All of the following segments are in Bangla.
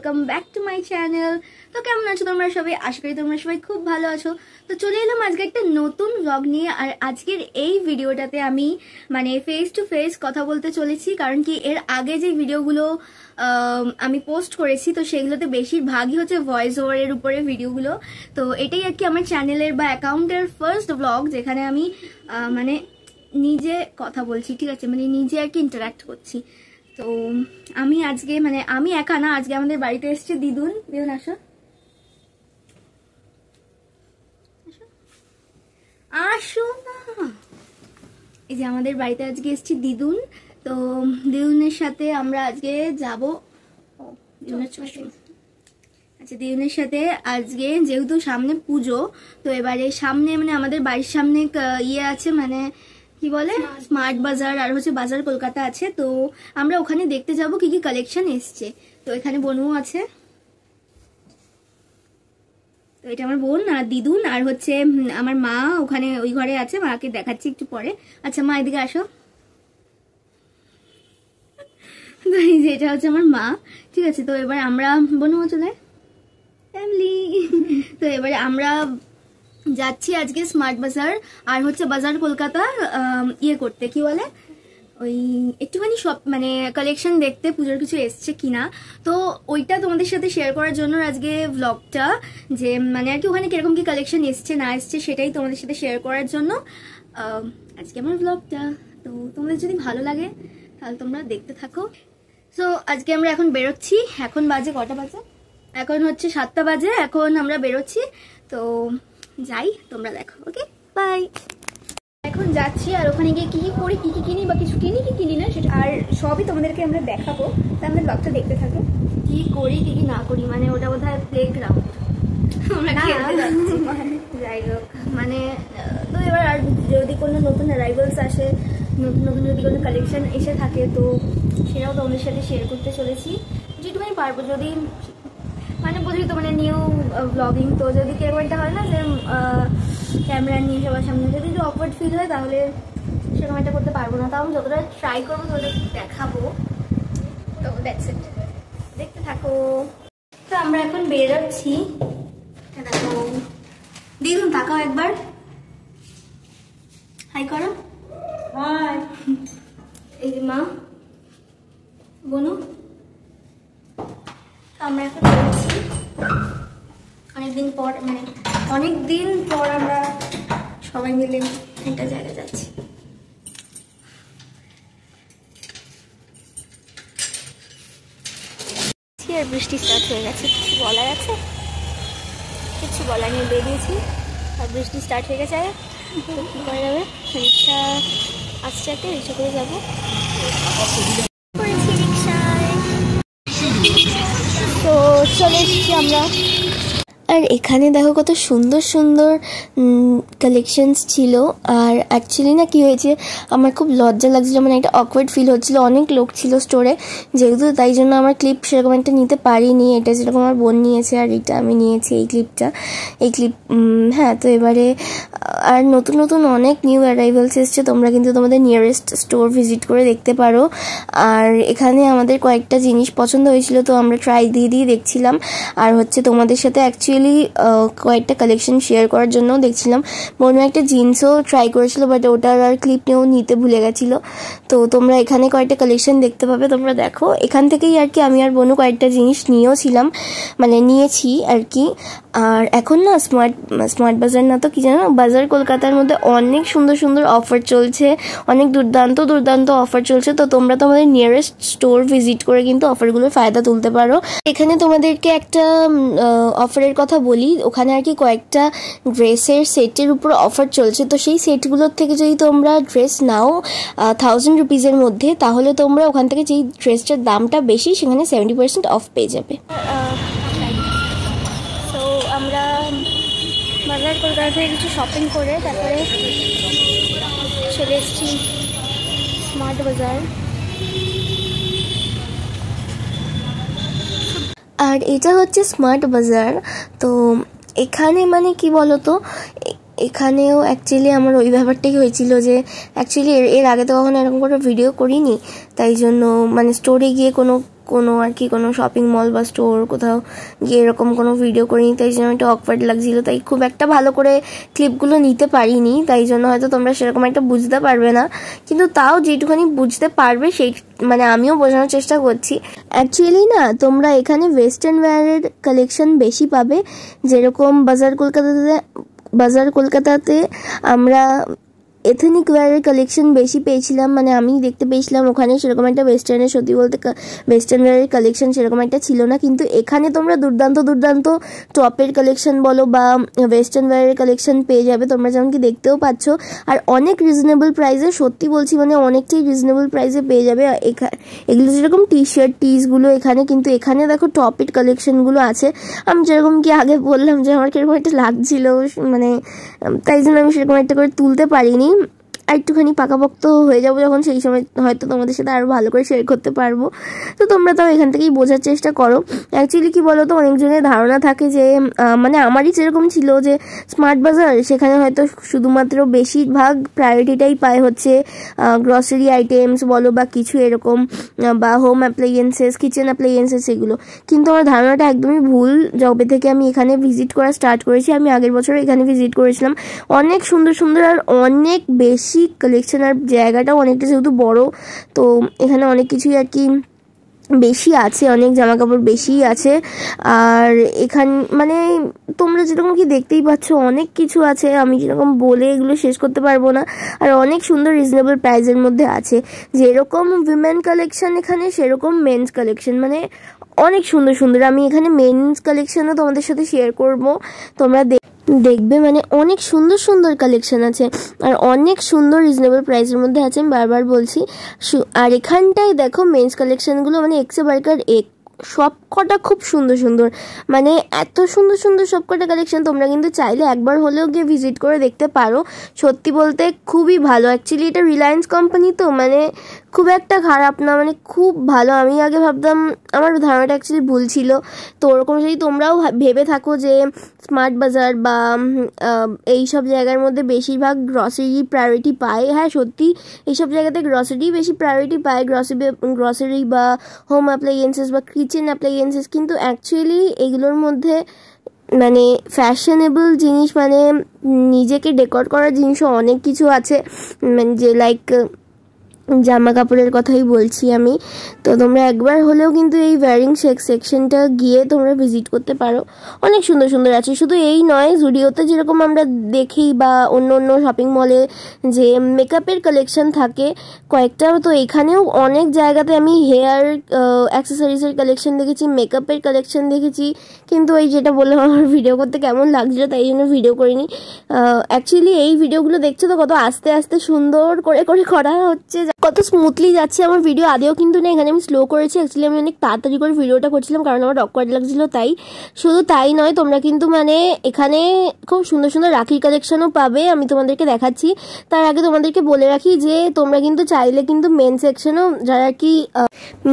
Welcome back to my channel. তো কেমন আছো তোমরা সবাই? আশা করি তোমরা সবাই খুব ভালো আছো। তো চলে এলাম আজকে একটা নতুন ব্লগ নিয়ে। আর আজকের এই ভিডিওটাতে আমি মানে ফেস টু ফেস কথা বলতে চলেছি, কারণ কি এর আগে যে ভিডিওগুলো আমি পোস্ট করেছি তো সেগুলোতে বেশিরভাগই হচ্ছে ভয়েস ওভারের উপরে ভিডিওগুলো। তো এটাই আর কি আমার চ্যানেলের বা অ্যাকাউন্টের ফার্স্ট ব্লগ, যেখানে আমি মানে নিজে কথা বলছি, ঠিক আছে, মানে নিজে আর কি ইন্টারাক্ট করছি। তো আমি আজকে মানে আমি একা না, আজকে আমাদের বাড়িতে এসেছে দিদুন। দিদুন আসো, আসো না। এই যে আমাদের বাড়িতে আজকে এসেছি দিদুন। তো দিদুনের সাথে আমরা আজকে যাব। আচ্ছা, দিদুনের সাথে আজকে যেহেতু সামনে পুজো, তো এবারে সামনে মানে আমাদের বাড়ির সামনে ইয়ে আছে, মানে কি বলে স্মার্ট বাজার, আর হচ্ছে বাজার কলকাতা আছে। তো আমরা ওখানে দেখতে যাব কি কি কালেকশন এসছে। তো এখানে বোনও আছে, তো এটা আমার বোন আর দিদুন, আর হচ্ছে আমার মা ওখানে ওই ঘরে আছে, মাকে দেখাচ্ছি একটু পরে। আচ্ছা মা, এদিকে আসো। তো এই যে এটা হচ্ছে আমার মা, ঠিক আছে। তো এবার আমরা বোনও চলে ফ্যামিলি। তো এবারে আমরা যাচ্ছি আজকে স্মার্ট বাজার আর হচ্ছে বাজার কলকাতা ইয়ে করতে, কি বলে ওই একটুখানি সব মানে কালেকশন দেখতে, পুজোর কিছু এসছে কিনা। তো ওইটা তোমাদের সাথে শেয়ার করার জন্য আজকে ব্লগটা, যে মানে আর কি ওখানে কিরকম কি কালেকশন এসছে না এসছে সেটাই তোমাদের সাথে শেয়ার করার জন্য আজকে আমার ব্লগটা। তো তোমাদের যদি ভালো লাগে তাহলে তোমরা দেখতে থাকো। সো আজকে আমরা এখন বেরোচ্ছি। এখন বাজে কটা বাজে? এখন হচ্ছে 7টা বাজে। এখন আমরা বেরোচ্ছি, তো যাই, তোমরা দেখো। ওকে, বাই। এখন যাচ্ছি আর ওখানে গিয়ে কি কি করি, কি কি কিনি বা কিছু কিনি কি কিনি না সেটা আর সবই তোমাদেরকে আমরা দেখাবো। তা আমাদের ব্লগটা দেখতে থাকো, কি করি কি কি না করি। মানে ওটা বোধহয় প্লে গ্রাউন্ড, যাই হোক। মানে তো এবার আর যদি কোনো নতুন অ্যারাইভালস আসে, নতুন নতুন যদি কোনো কালেকশন এসে থাকে, তো সেটাও তোমাদের সাথে শেয়ার করতে চলেছি যেটুকুনি পারবো। যদি মানে বুঝলি তো, মানে নিউ ব্লগিং, তো যদি কেরকম একটা হয় না যে ক্যামেরা নিয়ে সবার সামনে যদি একটু অকওয়ার্ড ফিল হয়, তাহলে সেরকম একটা করতে পারবো না। তাও আমি যতটা ট্রাই করবো ততটা দেখাবো। তো দ্যাটস ইট, দেখতে থাকো। তো আমরা এখন বেরোচ্ছি। দেখো দিদুন, তাকাও একবার, হাই করো। হাই। এই যে মা, বোনু। আমরা এখন বেরোচ্ছি অনেকদিন পর, মানে অনেকদিন পর আমরা সবাই মিলে একটা জায়গায় যাচ্ছি। আর বৃষ্টি স্টার্ট হয়ে গেছে, কিছু বলার আছে? কিছু বলার নেই, বেরিয়েছি আর বৃষ্টি স্টার্ট হয়ে গেছে। কী করা যাবে, রিক্সা আসছে, একটা রিক্সা করে যাবো। রিক্সায় তো চলে এসেছি আমরা। আর এখানে দেখো কত সুন্দর সুন্দর কালেকশনস ছিল। আর অ্যাকচুয়ালি না কি হয়েছে, আমার খুব লজ্জা লাগছিল, মানে একটা অকওয়ার্ড ফিল হচ্ছিল। অনেক লোক ছিল স্টোরে যেহেতু, তাই জন্য আমার ক্লিপ সেরকম একটা নিতে পারিনি। এটা যেরকম আমার বোন নিয়েছে আর এটা আমি নিয়েছি, এই ক্লিপ হ্যাঁ। তো এবারে আর নতুন নতুন অনেক নিউ অ্যারাইভালস এসছে, তোমরা কিন্তু তোমাদের নিয়ারেস্ট স্টোর ভিজিট করে দেখতে পারো। আর এখানে আমাদের কয়েকটা জিনিস পছন্দ হয়েছিল, তো আমরা ট্রাই দিয়ে দেখছিলাম। আর হচ্ছে তোমাদের সাথে অ্যাকচুয়ালি কয়েকটা কালেকশন শেয়ার করার জন্য দেখছিলাম। বোনও একটা জিন্সও ট্রাই করেছিল, বাট ওটার আর ক্লিপ নিয়েও নিতে ভুলে গেছিল। তো তোমরা এখানে কয়েকটা কালেকশন দেখতে পাবে, তোমরা দেখো। এখান থেকেই আর কি আমি আর বোনও কয়েকটা জিনিস নিয়েছিলাম, মানে নিয়েছি আর কি। আর এখন না স্মার্ট বাজার না তো কি জানো, বাজার কলকাতার মধ্যে অনেক সুন্দর সুন্দর অফার চলছে, অনেক দুর্দান্ত অফার চলছে। তো তোমরা তোমাদের নিয়ারেস্ট স্টোর ভিজিট করে কিন্তু অফারগুলোর ফায়দা তুলতে পারো। এখানে তোমাদেরকে একটা অফারের কথা বলি। ওখানে আর কি কয়েকটা ড্রেসের সেটের উপর অফার চলছে। তো সেই সেটগুলোর থেকে যদি তোমরা ড্রেস নাও 1000 রুপিজের মধ্যে, তাহলে তোমরা ওখান থেকে যেই ড্রেসটার দামটা বেশি সেখানে 70% অফ পেয়ে যাবে। তো আমরা বাজার কলকাতা থেকে কিছু শপিং করে তারপরে চলে এসেছি স্মার্ট বাজার। আর এটা হচ্ছে স্মার্ট বাজার। তো এখানে মানে কি বলতো, এখানেও অ্যাকচুয়ালি আমার ওই ব্যাপারটাই হয়েছিল যে অ্যাকচুয়ালি এর আগে তো কখনো এরকম কোনো ভিডিও করিনি, তাই জন্য মানে স্টোরে গিয়ে কোনো কোনো আর কি কোনো শপিং মল বা স্টোর কোথাও গিয়ে এরকম কোনো ভিডিও করিনি, তাই জন্য একটা অকওয়ার্ড লাগছিল, তাই খুব একটা ভালো করে ক্লিপগুলো নিতে পারিনি, তাই জন্য হয়তো তোমরা সেরকম একটা বুঝতে পারবে না, কিন্তু তাও যেটুখানি বুঝতে পারবে সেই মানে আমিও বোঝানোর চেষ্টা করছি। অ্যাকচুয়ালি না তোমরা এখানে ওয়েস্টার্ন ওয়্যারের কালেকশন বেশি পাবে, যেরকম বাজার কলকাতাতে আমরা এথনিক ওয়্যারের কালেকশন বেশি পেয়েছিলাম, মানে আমি দেখতে পেয়েছিলাম ওখানে সেরকম একটা ওয়েস্টার্নের, সত্যি বলতে ওয়েস্টার্ন ওয়্যারের কালেকশন সেরকম একটা ছিল না, কিন্তু এখানে তোমরা দুর্দান্ত টপের কালেকশন বলো বা ওয়েস্টার্ন ওয়্যারের কালেকশন পেয়ে যাবে, তোমরা যেমন কি দেখতেও পাচ্ছ, আর অনেক রিজনেবল প্রাইসে, সত্যি বলছি মানে অনেকটাই রিজনেবল প্রাইসে পেয়ে যাবে। এগুলো যেরকম টি শার্ট টিসগুলো এখানে, কিন্তু এখানে দেখো টপের কালেকশনগুলো আছে। আমি যেরকম কি আগে বললাম যে আমার কিরকম একটা লাগছিল, মানে তাই জন্য আমি সেরকম একটা করে তুলতে পারিনি, আর একটুখানি পাকাপোক্ত হয়ে যাবো যখন, সেই সময় হয়তো তোমাদের সাথে আরও ভালো করে শেয়ার করতে পারবো। তো তোমরা তাও এখান থেকেই বোঝার চেষ্টা করো। অ্যাকচুয়ালি কি বলো তো, অনেকজনের ধারণা থাকে যে মানে আমারই যেরকম ছিল যে স্মার্ট বাজার সেখানে হয়তো শুধুমাত্র বেশিরভাগ প্রায়োরিটিটাই পায় হচ্ছে গ্রসারি আইটেমস বলো বা কিছু এরকম, বা হোম অ্যাপ্লায়েন্সেস, কিচেন অ্যাপ্লায়েন্সেস এগুলো, কিন্তু আমার ধারণাটা একদমই ভুল। যবে থেকে আমি এখানে ভিজিট করা স্টার্ট করেছি, আমি আগের বছর এখানে ভিজিট করেছিলাম, অনেক সুন্দর আর অনেক বেশি কালেকশন, আর জায়গাটাও অনেকটা যেহেতু বড়, তো এখানে অনেক কিছুই আর কি বেশি আছে, অনেক জামা কাপড় বেশিই আছে, আর এখান মানে তোমরা যেরকম কি দেখতেই পাচ্ছ অনেক কিছু আছে, আমি যেরকম বলে এগুলো শেষ করতে পারবো না, আর অনেক সুন্দর রিজনেবল প্রাইসের মধ্যে আছে, যেরকম উইমেন কালেকশন এখানে সেরকম মেন্স কালেকশন, মানে অনেক সুন্দর। আমি এখানে মেন্স কালেকশনও তোমাদের সাথে শেয়ার করবো, তোমরা দেখবে মানে অনেক সুন্দর কালেকশন আছে, আর অনেক সুন্দর রিজনেবল প্রাইসের মধ্যে আছে, আমি বারবার বলছি। আর এখানটায় দেখো মেন্স কালেকশনগুলো মানে এক্সে বার্কার সব কটা খুব সুন্দর, মানে এত সুন্দর সব কটা কালেকশন, তোমরা কিন্তু চাইলে একবার হলেও গিয়ে ভিজিট করে দেখতে পারো। সত্যি বলতে খুবই ভালো, অ্যাকচুয়ালি এটা রিলায়েন্স কোম্পানি, তো মানে খুব একটা খারাপ না, মানে খুব ভালো। আমি আগে ভাবতাম, আমার ধারণাটা অ্যাকচুয়ালি ভুল ছিল, তো ওরকম যদি তোমরাও ভেবে থাকো যে স্মার্ট বাজার বা এইসব জায়গার মধ্যে বেশিরভাগ গ্রসারি প্রায়োরিটি পায়, হ্যাঁ সত্যি এইসব জায়গাতে গ্রসারি বেশি প্রায়োরিটি পায়, গ্রসারি বা হোম অ্যাপ্লায়েন্সেস বা কিচেন অ্যাপ্লায়েন্সেস, কিন্তু অ্যাকচুয়ালি এগুলোর মধ্যে মানে ফ্যাশনেবল জিনিস, মানে নিজেকে ডেকোর করার জিনিসও অনেক কিছু আছে, মানে যে লাইক জামা কাপড়ের কথাই বলছি আমি। তো তোমরা একবার হলেও কিন্তু এই ওয়্যারিং সেকশনটা গিয়ে তোমরা ভিজিট করতে পারো, অনেক সুন্দর আছে। শুধু এই নয়, জুডিওতে যেরকম আমরা দেখি বা অন্য শপিং মলে যে মেকআপের কালেকশন থাকে কয়েকটা, তো এখানেও অনেক জায়গাতে আমি হেয়ার অ্যাক্সেসরিজের কালেকশন দেখেছি, মেকআপের কালেকশন দেখেছি, কিন্তু এই যেটা বললাম আমার ভিডিও করতে কেমন লাগছিল তাই জন্য ভিডিও করিনি। অ্যাকচুয়ালি এই ভিডিওগুলো দেখছো তো কত আস্তে সুন্দর করে করা হচ্ছে, কত স্মুথলি যাচ্ছে আমার ভিডিও। আদেও কিন্তু না, এখানে আমি স্লো করেছি, অ্যাকচুয়ালি আমি অনেক তাড়াতাড়ি করে ভিডিওটা করছিলাম কারণ আমার অকওয়ার্ড লাগছিল, তাই। শুধু তাই নয়, তোমরা কিন্তু মানে এখানে খুব সুন্দর রাখির কালেকশনও পাবে, আমি তোমাদেরকে দেখাচ্ছি। তার আগে তোমাদেরকে বলে রাখি যে তোমরা কিন্তু চাইলে কিন্তু মেন সেকশনও, যারা কি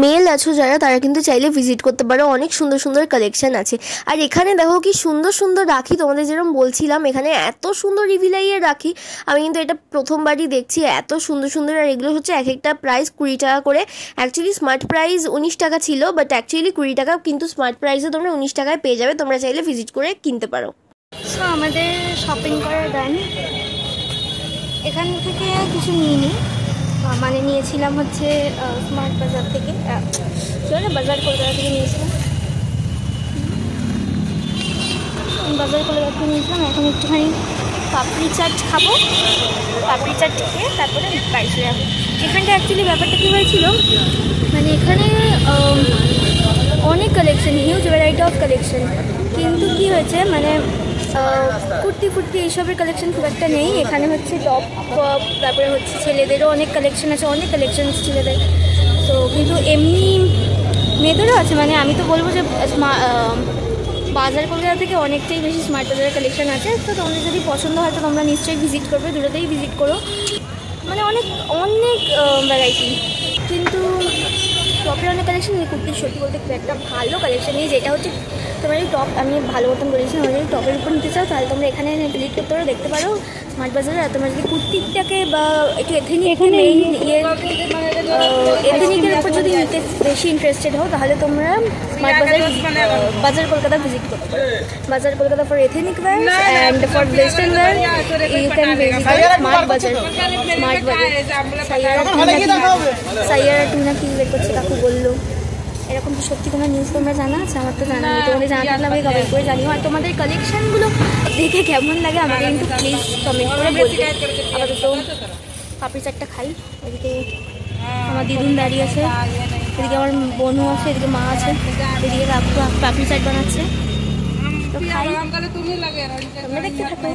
মেল আছো যারা, তারা কিন্তু চাইলে ভিজিট করতে পারো, অনেক সুন্দর কালেকশন আছে। আর এখানে দেখো কি সুন্দর রাখি, তোমাদের যেরকম বলছিলাম এখানে এত সুন্দর রিভিলাইয়ের রাখি, আমি কিন্তু এটা প্রথমবারই দেখছি, এত সুন্দর। আর এগুলো হচ্ছে এক একটা প্রাইস 20 টাকা করে, অ্যাকচুয়ালি স্মার্ট প্রাইস 19 টাকা ছিল, বাট অ্যাকচুয়ালি 20 টাকা, কিন্তু স্মার্ট প্রাইসে তোমরা 19 টাকায় পেয়ে যাবে, তোমরা চাইলে ভিজিট করে কিনতে পারো। সো আমাদের শপিং করা ডান, এখান থেকে কিছু নিইনি, মানে নিয়েছিলাম হচ্ছে স্মার্ট বাজার থেকে, বাজার কলকাতা থেকে নিয়েছিলাম, এখন একটুখানি পাপড়ি চাট খাবো, পাপড়ি চাট খেয়ে তারপরে বাড়ি চলে যাবো। এখানটা অ্যাকচুয়ালি ব্যাপারটা কী হয়েছিল, মানে এখানে অনেক collection, huge variety of collection, কিন্তু কি হয়েছে মানে কুর্তি এইসবের কালেকশন খুব একটা নেই। এখানে হচ্ছে টপ, তারপরে হচ্ছে ছেলেদেরও অনেক কালেকশন আছে, অনেক কালেকশন ছেলেদের, তো কিন্তু এমনি মেয়েদেরও আছে। মানে আমি তো বলবো যে বাজার কলকাতা থেকে অনেকটাই বেশি স্মার্ট বাজারের কালেকশন আছে, তো তোমাদের যদি পছন্দ হয় তো তোমরা নিশ্চয়ই ভিজিট করবে, দুটোতেই ভিজিট করো, মানে অনেক ভ্যারাইটি। কিন্তু টপের অনেক কালেকশন নেই, কুর্তির সত্যি বলতে খুব একটা ভালো কালেকশন নেই, যেটা হচ্ছে তোমরা এই টপ আমি ভালো মতন বলেছি, তোমরা যদি টপের উপর নিতে চাও তাহলে তোমরা এখানে ভিজিট করতে পারো, দেখতে পারো স্মার্ট বাজারে। আর তোমরা যদি কুর্তিটাকে বা একটু এথেনিক এখানে এথেনিকের উপর যদি নিতে বেশি ইন্টারেস্টেড হও তাহলে তোমরা স্মার্ট বাজার কলকাতা ভিজিট করতে পারো। Bazaar Kolkata for ethnic wear and for western wear you can visit Smart Bazaar. সাইয়ারা টুনা কি বের করছে কাকু বললো, এরকম তো সত্যি কোনো নিউজ তোমরা জানা আছে? আমার তো জানা নেই, তোমাদের জানা থাকলে আমাকে কমেন্ট করে জানিও। আর তোমাদের কালেকশানগুলো দেখে কেমন লাগে আমাকে কিন্তু প্লিজ কমেন্ট করে বলবে। আপাতত পাপড়ি চাটটা খাই। এদিকে আমার দিদুন দাঁড়িয়ে আছে, এদিকে আমার বোনও আছে, এদিকে মা আছে, এদিকে কাকু পাপড়ি চাট বানাচ্ছে। তো খাই, তোমরা দেখতে থাকো।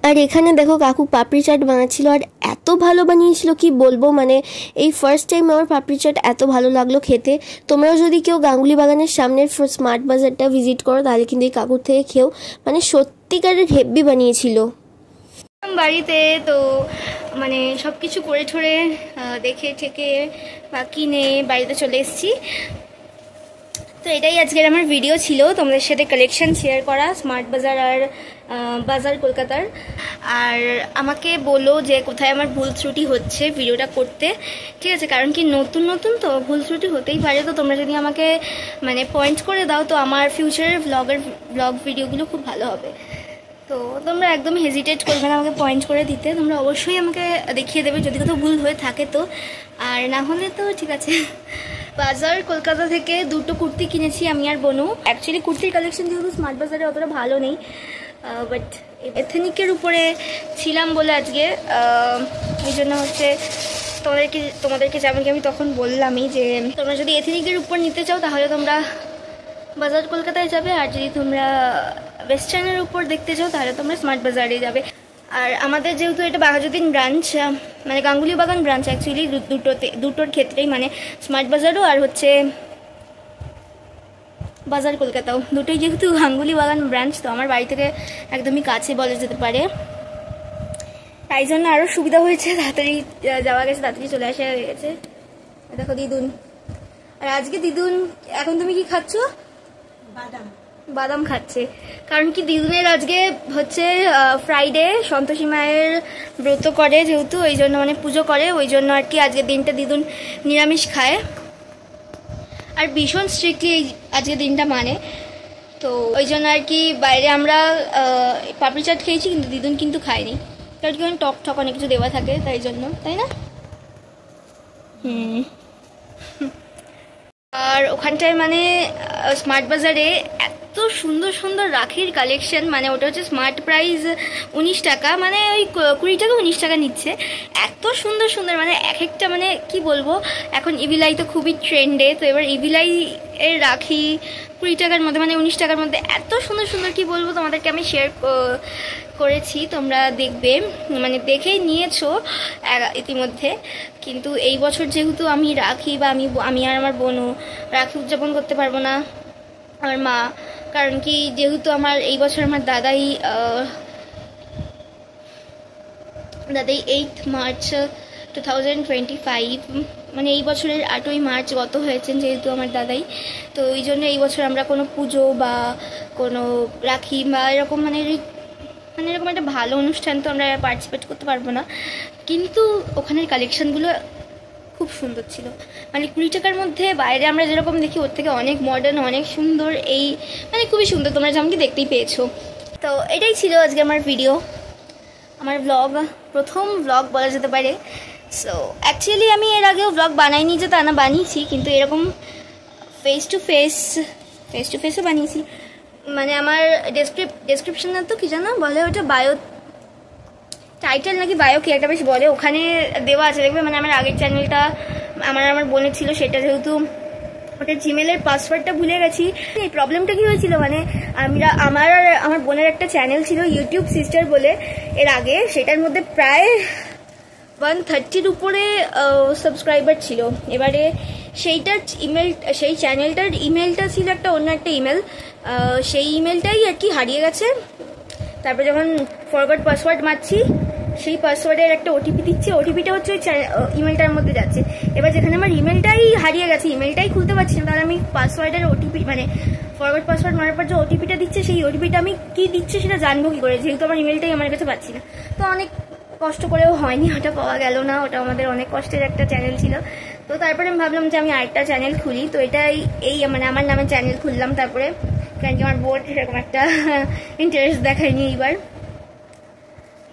আর এখানে দেখো কাকু পাপড়ি চাট বানাচ্ছিল, আর এত ভালো বানিয়েছিল কি বলবো। মানে এই ফার্স্ট টাইম আমার পাপড়ি চাট এত ভালো লাগলো খেতে। তোমরাও যদি কেউ গাঙ্গুলি বাগানের সামনের স্মার্ট বাজারটা ভিজিট করো তাহলে কিন্তু এই কাকুর থেকে খেও, মানে সত্যিকারের হেব্বি বানিয়েছিল। বাড়িতে তো মানে সব কিছু করে ঠরে দেখে ঠেকে বা কিনে বাড়িতে চলে এসেছি। তো এটাই আজকের আমার ভিডিও ছিল, তোমাদের সাথে কালেকশন শেয়ার করা স্মার্ট বাজার আর বাজার কলকাতার। আর আমাকে বলো যে কোথায় আমার ভুল ত্রুটি হচ্ছে ভিডিওটা করতে, ঠিক আছে? কারণ কি নতুন নতুন তো ভুল ত্রুটি হতেই পারে। তো তোমরা যদি আমাকে মানে পয়েন্ট করে দাও তো আমার ফিউচারের ব্লগ ভিডিওগুলো খুব ভালো হবে। তো তোমরা একদম হেজিটেট করবে না আমাকে পয়েন্ট করে দিতে, তোমরা অবশ্যই আমাকে দেখিয়ে দেবে যদি কোথাও ভুল হয়ে থাকে তো, আর না হলে তো ঠিক আছে। বাজার কলকাতা থেকে দুটো কুর্তি কিনেছি আমি আর বোনু। অ্যাকচুয়ালি কুর্তির কালেকশন যেহেতু স্মার্ট বাজারে অতটা ভালো নেই, বাট এথেনিকের উপরে ছিলাম বলে আজকে এই জন্য হচ্ছে তোমাদেরকে যেমন কি আমি তখন বললামই যে তোমরা যদি এথেনিকের উপর নিতে চাও তাহলে তোমরা বাজার কলকাতায় যাবে, আর যদি তোমরা ওয়েস্টার্নের উপর দেখতে চাও তাহলে তোমরা স্মার্ট বাজারে যাবে। আর আমাদের যেহেতু এটা বাঘাযতীন ব্রাঞ্চ, মানে গাঙ্গুলি বাগান ব্রাঞ্চ অ্যাকচুয়ালি দুটোর ক্ষেত্রেই, মানে স্মার্ট বাজারও আর হচ্ছে বাজার কলকাতাও দুটোই যেহেতু গাঙ্গুলি বাগান ব্রাঞ্চ, তো আমার বাড়ি থেকে একদমই কাছে বলা যেতে পারে, তাই জন্য আরও সুবিধা হয়েছে, তাড়াতাড়ি যাওয়া গেছে, তাড়াতাড়ি চলে আসা হয়ে গেছে। দেখো দিদুন, আর আজকে দিদুন এখন তুমি কি খাচ্ছ? বাদাম খাচ্ছে। কারণ কি দিদুনের আজকে হচ্ছে ফ্রাইডে, সন্তোষী মায়ের ব্রত করে যেহেতু, ওই জন্য মানে পুজো করে, ওই জন্য আর কি আজকের দিনটা দিদুন নিরামিষ খায়, আর ভীষণ স্ট্রিক্টলি আজকের দিনটা মানে। তো ওই জন্য আর কি বাইরে আমরা পাপড়ি চাট খেয়েছি, কিন্তু দিদুন কিন্তু খায়নি, কারণ কি টক ঠক অনেক কিছু দেওয়া থাকে তাই জন্য, তাই না? আর ওখানটায় মানে স্মার্ট বাজারে এত সুন্দর সুন্দর রাখির কালেকশন, মানে ওটা হচ্ছে স্মার্ট প্রাইস 19 টাকা, মানে ওই 20 টাকা 19 টাকা নিচ্ছে। এত সুন্দর সুন্দর মানে এক একটা, মানে কি বলবো, এখন ইভিলাই তো খুবই ট্রেন্ডে, তো এবার ইভিলাই এর রাখি 20 টাকার মধ্যে, মানে 19 টাকার মধ্যে এত সুন্দর সুন্দর, কি বলবো তোমাদেরকে আমি শেয়ার করেছি, তোমরা দেখবে, মানে দেখেই নিয়েছো ইতিমধ্যে। কিন্তু এই বছর যেহেতু আমি রাখি বা আমি আর আমার বোনও রাখি উদযাপন করতে পারবো না, আমার মা, কারণ কি যেহেতু আমার এই বছর আমার দাদাই 8 মার্চ 2025, মানে এই বছরের 8ই মার্চ গত হয়েছেন যেহেতু আমার দাদাই, তো ওই জন্য এই বছর আমরা কোনো পুজো বা কোনো রাখি বা এরকম মানে এরকম একটা ভালো অনুষ্ঠান তো আমরা পার্টিসিপেট করতে পারবো না। কিন্তু ওখানের কালেকশানগুলো খুব সুন্দর ছিল, মানে 20 টাকার মধ্যে বাইরে আমরা যেরকম দেখি ওর থেকে অনেক মডার্ন, অনেক সুন্দর, এই মানে খুবই সুন্দর, তোমরা যেমন কি দেখতেই পেয়েছো। তো এটাই ছিল আজকে আমার ভিডিও, আমার ব্লগ, প্রথম ব্লগ বলা যেতে পারে। সো অ্যাকচুয়ালি আমি এর আগেও ব্লগ বানাইনি যে তা না, বানিয়েছি, কিন্তু এরকম ফেস টু ফেসও বানিয়েছি, মানে আমার ডেসক্রিপশনে তো কি জানো বলে ওটা, বায়ো টাইটেল নাকি বায়ো কি একটা বেশ বলে, ওখানে দেওয়া আছে দেখবে, মানে আমার আগের চ্যানেলটা আমার বোনের ছিল, সেটা যেহেতু ওটা জিমেলের পাসওয়ার্ডটা ভুলে গেছি। এই প্রবলেমটা কি হয়েছিল, মানে আমার বোনের একটা চ্যানেল ছিল ইউটিউব সিস্টার বলে এর আগে, সেটার মধ্যে প্রায় 130-র উপরে সাবস্ক্রাইবার ছিল। এবারে সেই চ্যানেলটার ইমেলটা ছিল অন্য একটা ইমেল, সেই ইমেলটাই আর কি হারিয়ে গেছে। তারপরে যখন ফরগট পাসওয়ার্ড মারছি সেই পাসওয়ার্ডের একটা ওটিপি দিচ্ছে, ওটিপিটা হচ্ছে ওই ইমেলটার মধ্যে যাচ্ছে। এবার যেখানে আমার ইমেলটাই হারিয়ে গেছে, ইমেলটাই খুলতে পারছি না, তাহলে আমি পাসওয়ার্ডের ওটিপি মানে ফরওয়ার্ড পাসওয়ার্ড মারার পর যে ওটিপিটা দিচ্ছে সেই ওটিপিটা আমি কি দিচ্ছে সেটা জানবো কি করে, যেহেতু আমার ইমেলটাই আমার কাছে পাচ্ছি না। তো অনেক কষ্ট করেও হয়নি, ওটা পাওয়া গেল না, ওটা আমাদের অনেক কষ্টের একটা চ্যানেল ছিল। তো তারপরে আমি ভাবলাম যে আমি আরেকটা চ্যানেল খুলি, তো এটাই এই মানে আমার নামে চ্যানেল খুললাম। তারপরে কারণ কি আমার বোর্ড সেরকম একটা ইন্টারেস্ট দেখায়নি এইবার,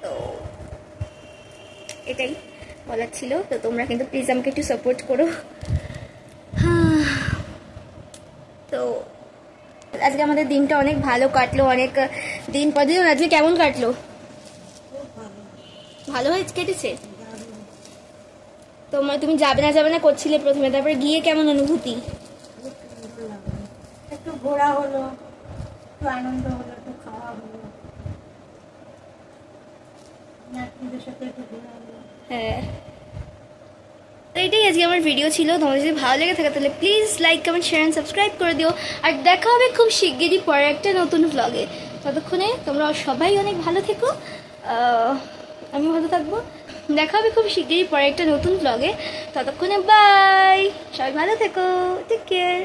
তো এটাই বলার ছিল। তো তোমরা কিন্তু প্লিজ আমাকে একটু সাপোর্ট করো। তো আজকে আমাদের দিনটা অনেক ভালো কাটলো, অনেক দিন পর দিন। আজকে কেমন কাটলো? ভালো হয়েছে, কেটেছে। তুমি যাবে না করছিলে প্রথমে, তারপরে গিয়ে কেমন অনুভূতি? একটু ঘোরা হলো, একটু আনন্দ হলো, একটু খাওয়া হলো, নাতনিদের সাথে একটু ঘোরা হলো। হ্যাঁ, তো এটাই আজকে আমার ভিডিও ছিল। তোমাদের যদি ভালো লেগে থাকে তাহলে please like, comment, share and subscribe করে দিও। আর দেখা হবে খুব শিগগিরই পরে একটা নতুন ভ্লগে। ততক্ষণে তোমরা সবাই অনেক ভালো থেকো, আমি ভালো থাকবো। দেখা হবে খুব শিগগিরই পরে একটা নতুন ভ্লগে। ততক্ষণে বাই, সবাই ভালো থেকো, টেক কেয়ার।